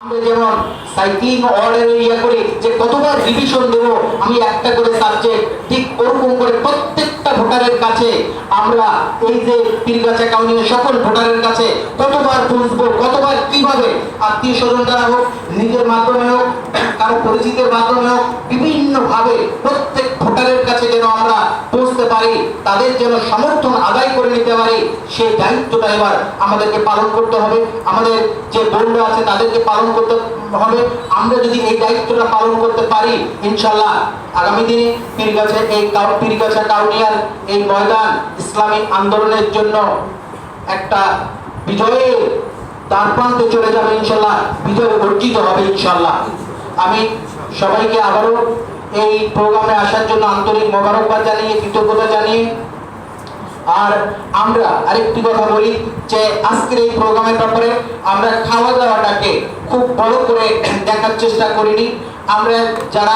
আমরা যেমন cycling order করি যে কতবার রিভিশন দেব আমি একটা করে সাবজেক্ট, ঠিক ওরকম করে প্রত্যেকটা ভোটারের কাছে আমরা এই যে পীরগাছা কাউনিয়ার সকল ভোটারের কাছে কতবার পৌঁছবো, কতবার কিভাবে আত্মীয় স্বজন দ্বারা হোক, নিজের মাধ্যমে হোক, কারো পরিচিতের মাধ্যমে হোক, বিভিন্ন ভাবে প্রত্যেক ভোটারের কাছে যেন আমরা পৌঁছতে পারি, তাদের যেন সমর্থন আদায় করে নিতে পারি, সেই দায়িত্বটা এবার আমাদেরকে পালন করতে হবে। আমাদের যে বোনরা আছে তাদেরকে পালন করতে হবে। আমরা যদি এই দায়িত্বটা পালন করতে পারি, ইনশাআল্লাহ আগামী দিনে পীরগাছা কাউনিয়ার এই ময়দান ইসলামী আন্দোলনের জন্য একটা বিজয়ের দ্বারপ্রান্তে চলে যাবে, ইনশাআল্লাহ বিজয় অর্জিত হবে ইনশাআল্লাহ। আমি সবাইকে আবারও এই প্রোগ্রামে আসার জন্য আন্তরিক মোবারকবাদ জানিয়ে, কৃতজ্ঞতা জানিয়ে, আর আমরা আরেকটি কথা বলি যে আজকের এই প্রোগ্রামের ব্যাপারে আমরা খাওয়া দাওয়াটাকে খুব বড় করে দেখার চেষ্টা করিনি। আমরা যারা